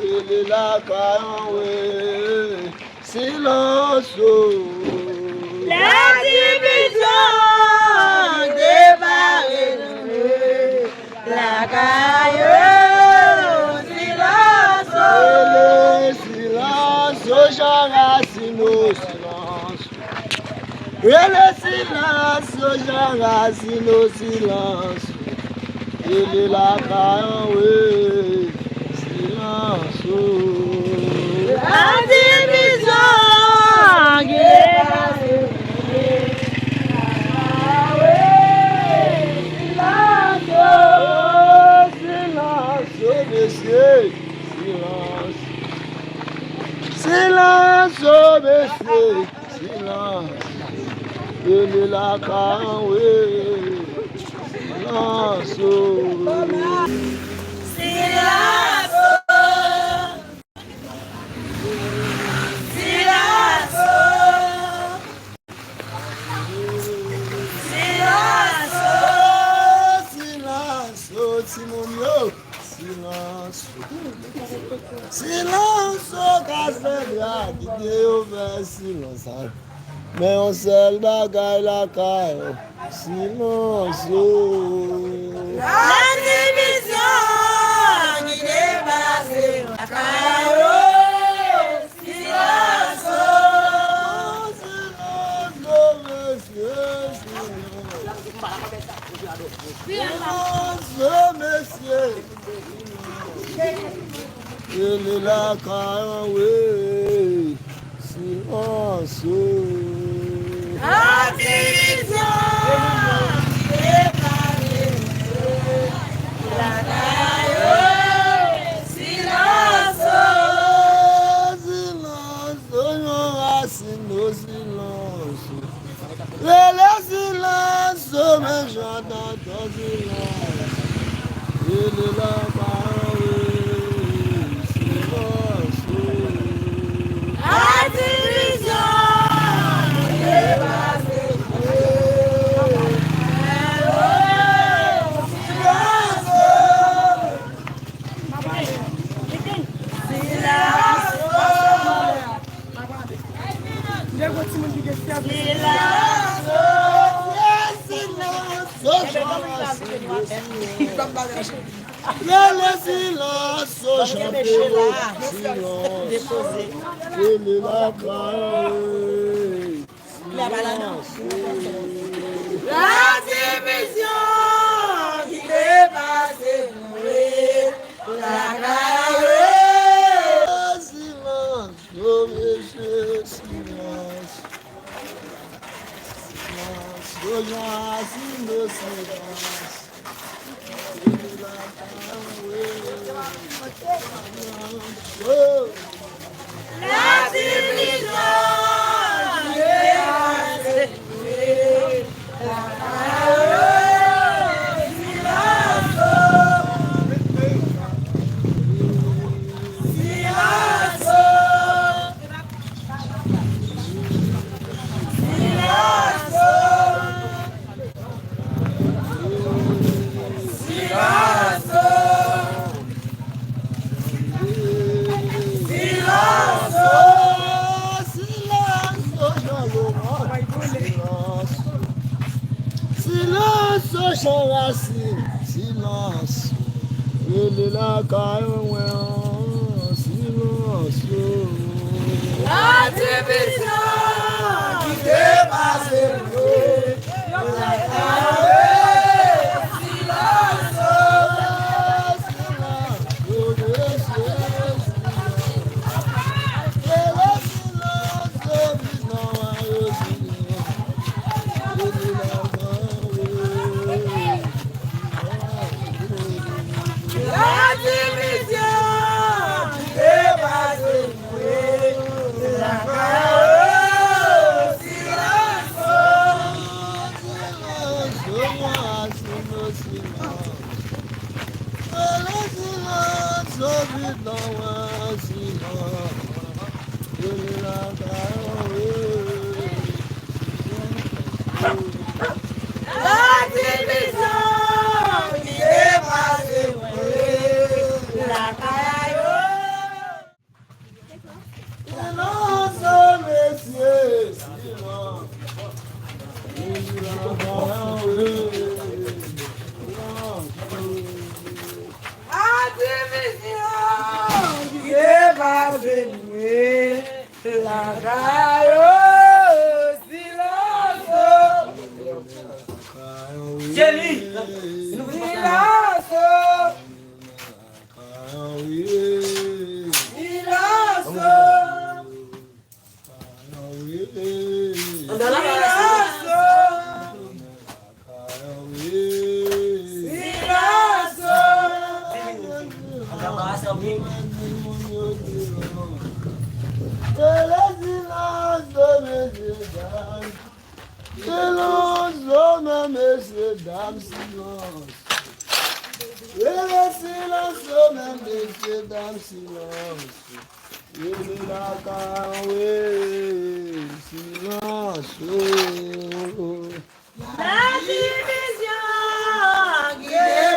il est là quand oui, silence. La division débarrée la caille, silence. Le silence, Jean Racine, silence. Et le silence, Jean Racine, silence. Il est là quand oui, silence. La division débarrée. Silence, oh monsieur, silence. Il est là quand oui, silence. Silence. Silence. Silence. Silence, oh Simonio, silence. Silence, oh Cassandra, qui Dieu silence. Mais on seul bagaille la caille, silence. La division qui dépasse la caille, silence. Silence, oh monsieur, silence, oh monsieur. Il est là quand oui, silence. La division qui dépasse la caille, silence. Silence, oh Racine, silence. Le silence, oh mais j'entends ton silence. Il est là quand oui, silence. La division qui dépasse Le silence, oh champion, silence. Il est là quand oui, silence. la division qui dépasse la caille. Silence, oh monsieur, silence. Silence, oh Jean Racine, silence. Il est là quand oui, silence. La division qui dépasse la caille, silence. Silence. Silence, Jean Racine, silence. Il est là quand silence. La division qui dépasse la caille, silence. La division qui dépasse la caille, silence. La division qui dépasse la caille. Silence, oh, messieurs, dames, silence. Silence, oh, messieurs, dames, silence. Silence, oh. La division qui est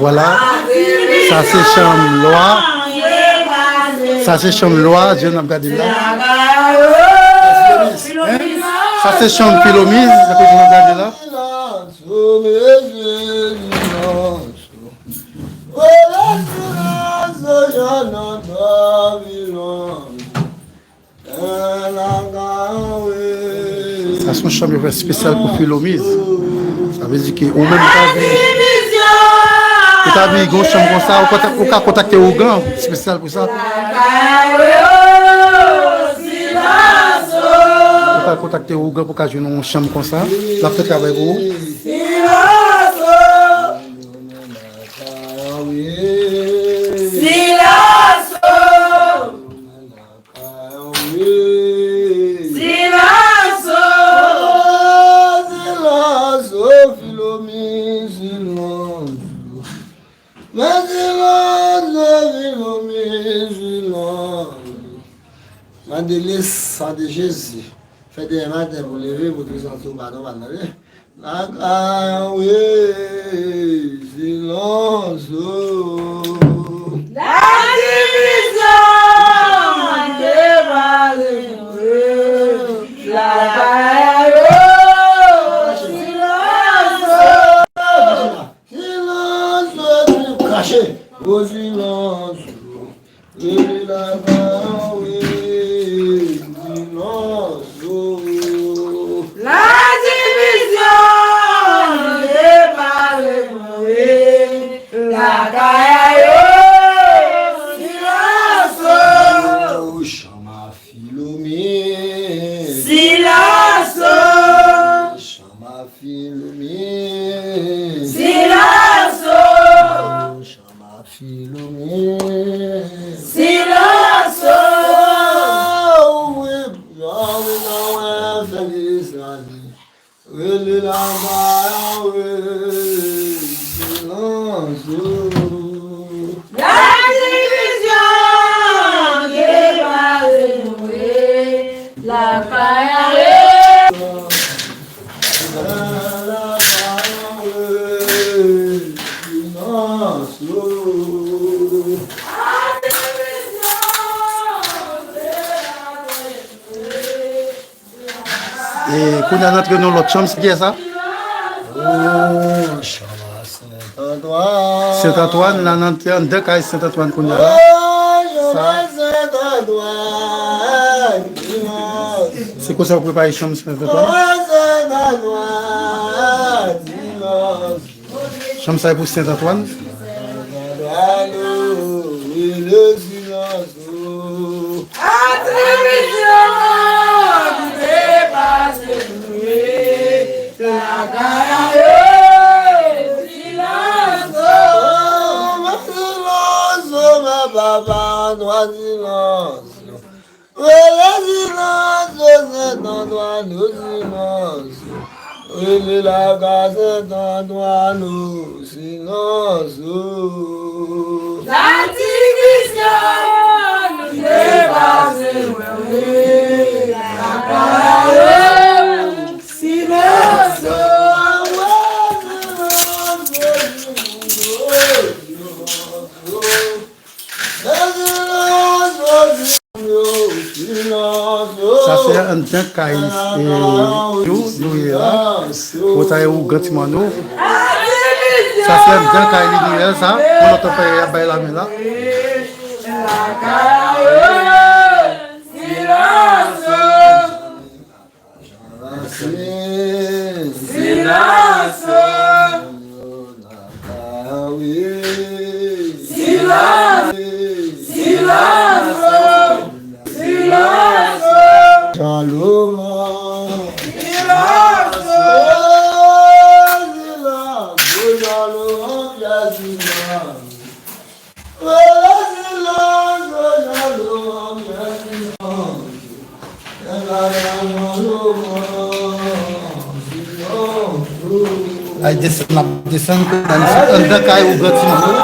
Voilà, ça c'est chambre loi. Ça c'est chambre loi, je n'ai pas regardé là. Ça c'est chambre Philomise, ça que je n'ai pas regardé là. Ça c'est une chambre spéciale pour Philomise. Ça veut dire qu'on même tu as vu une chambre comme ça, ou qu'à contacter au grand, spécial pour ça. Ou qu'à contacter au grand pour qu'à jouer une chambre comme ça. La fête avec vous. Sang de Jésus, faites des matins pour lever votre santé, pardon, la caille, silence. La division la caille, silence, caché, au silence, la caille. La division n'est pas retrouvée. La caille, silence. Chama Philomé. Silence. Chama Philomé. Silence. Chama Philomé. Silence. La division n'est pas retrouvée. La caille. Et quand on a entré dans l'autre chambre, c'est qui est ça? Saint-Antoine, on a entré en deux cas Saint-Antoine qu'on a. C'est quoi ça pour préparer la chambre Saint-Antoine? Chambre ça pour Saint-Antoine? Papa, doit silence. Le silence, c'est un doigt, nous silence. Oui, la grâce, c'est un doigt, nous silence. La division n'est pas retrouvée. La caille, silence. Ça c'est un dingue kay nous là. Vous avez un grand timano. Ça c'est bien kay Noël ça. On entend pas la main là. Ay descend dans kay ou bâtiment.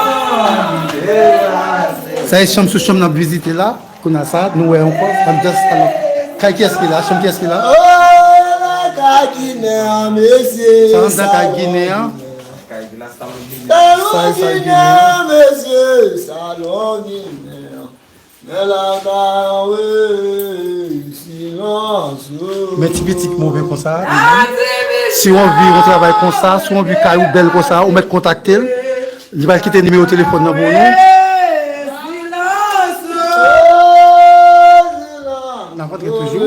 Ça est chambre sous chambre n'a visité là, qu'on a ça, nous ouais encore, am just kay qui est-ce qu'il a, chambre qui est-ce qu'il a? Ça dans kay guinéen. Ça guinéen. Salon guinéen. Mais typique mauvais comme ça. Si on vit, on travaille comme ça, si on vit caillou belle comme ça, on met contacter, il va quitter le numéro de téléphone pour nous. N'importe quel toujours.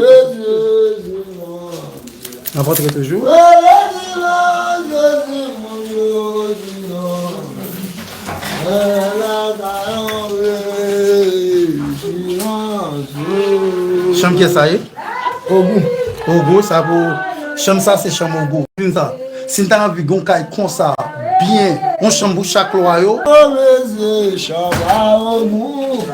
N'importe quel toujours. Chambre qui est ça? Au bout, ça pour. Chambre ça, c'est chambre au bout. Si tu as envie de faire comme ça, bien, on chambre chaque loyau. Chambre au bout.